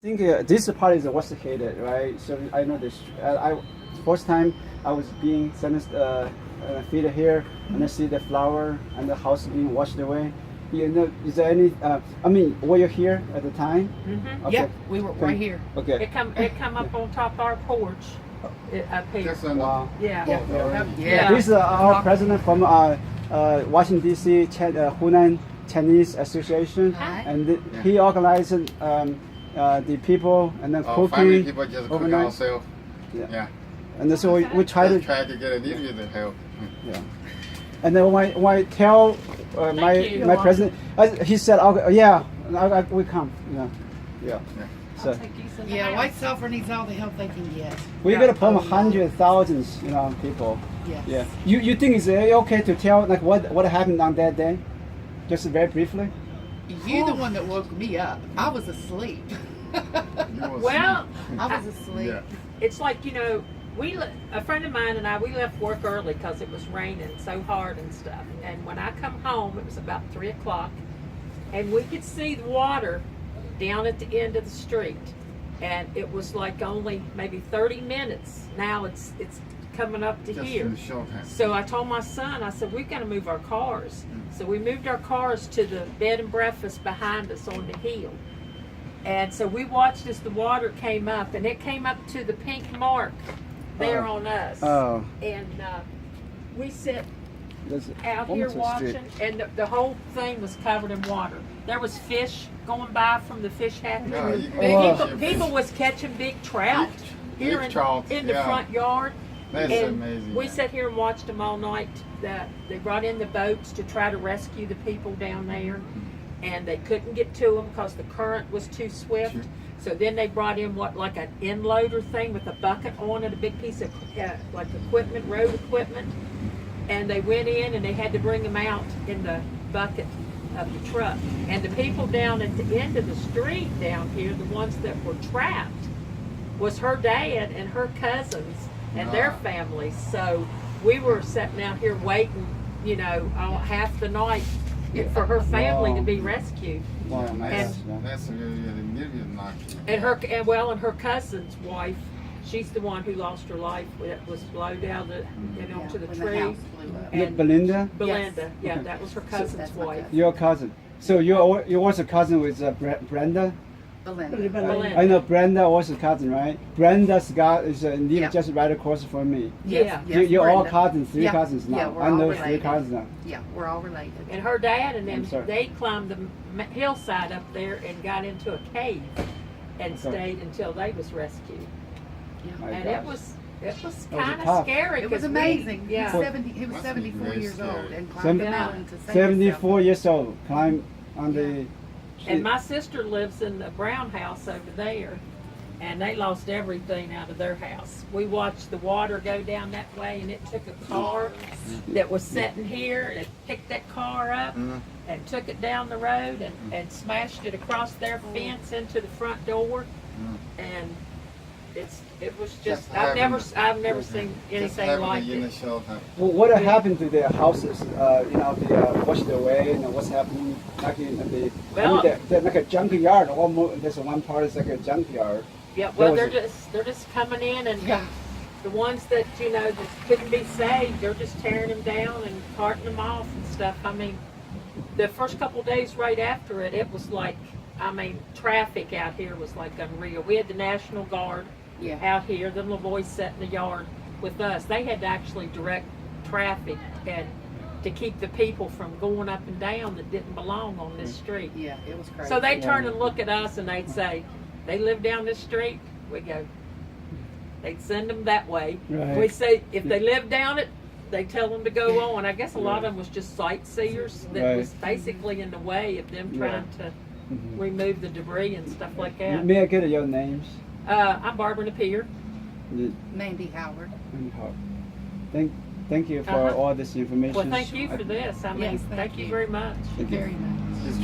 I think this part is what's hated, right? So I know this. First time I was being feed here, and I see the flower and the house being washed away. You know, is there any? I mean, were you here at the time? Mm-hmm. Okay. Yep, we were right here. Okay. It come up on top of our porch. Up here. Wow. Yeah. Yeah. This is our president from Washington D.C. Hunan Chinese Association, and he organized the people and then cooking. Family people just cook overnight. ourselves. Yeah. And so we try to get a little bit of help. Yeah. And then when I tell my president, he said, okay, yeah, we come. Yeah. So Yeah, White Sulphur needs all the help they can get. we're gonna put hundreds, thousands, people. Yes. Yeah. You think it's okay to tell like what happened on that day, just very briefly? You're the one that woke me up. I was asleep. Well, I was asleep. Yeah. it's like, a friend of mine and I, we left work early because it was raining so hard and stuff. And when I come home, it was about 3 o'clock, and we could see the water down at the end of the street. And it was like only maybe 30 minutes. Now it's coming up to Just here. in a short time. So I told my son, I said, we've got to move our cars. So we moved our cars to the bed and breakfast behind us on the hill. And so we watched as the water came up, and it came up to the pink mark there on us. Oh. And we sat That's out here almost a street. watching, and the whole thing was covered in water. There was fish going by from the fish hatchery. Yeah, you can People was catching big trout here big trout, in the yeah. front yard. That's And amazing. we sat here and watched them all night. They brought in the boats to try to rescue the people down there, and they couldn't get to them because the current was too swift. Sure. So then they brought in like an inloader thing with a bucket on it, a big piece of like equipment, road equipment, and they went in and they had to bring them out in the bucket of the truck. And the people down at the end of the street down here, the ones that were trapped, was her dad and her cousins and their families. So we were sitting out here waiting, all half the night for her family to be rescued. Wow, nice. That's really lucky. And her cousin's wife, she's the one who lost her life. It was blown down to the when tree. the house blew up. And Belinda, Belinda, yeah, Okay. that was her cousin's that's my wife. cousin. your cousin. So you're also cousin with Brenda. Belinda. I know Brenda also cousin, right? Brenda's got is live Yeah. just right across from me. Yeah. Yes, You're all Brenda. cousins, three Yeah. cousins now. Yeah, we're I all know three related. cousins now. Yeah, we're all related. And her dad and I'm sorry. them, they climbed the hillside up there and got into a cave and Okay. stayed until they was rescued. My And gosh. it was was kind of tough. scary. It was 'cause amazing. Yeah. He was Must be 74 very years scary. old and climbed Seven- the mountain to save 74 himself. years old, climb on the. And my sister lives in the brown house over there, and they lost everything out of their house. We watched the water go down that way, and it took a car that was sitting here, and it picked that car up and took it down the road and smashed it across their fence into the front door. And it was just I've never seen anything like in a it. short time. Well, what happened to their houses? They washed away, and what's happening? Like in the, Well- they're like a junkyard. Almost, there's one part is like a junkyard. Yeah, well, That they're just coming in, and the ones that that couldn't be saved, they're just tearing them down and carting them off and stuff. I mean, the first couple days right after it was like, traffic out here was like unreal. We had the National Guard out here. Them little boys sat in the yard with us. They had to actually direct traffic and to keep the people from going up and down that didn't belong on this street. Yeah, it was crazy. So they turn and look at us and they'd say, they live down this street. We go, they'd send them that way. Right. We say, if they live down it, they tell them to go on. I guess a lot of them was just sightseers that Right. was basically in the way of them trying to remove the debris and stuff like that. May I get your names? I'm Barbara and Mandy. Mandy Howard. Thank you for all this information. Well, thank you for this. Yes, thank you you. very much. Thank you. Very much.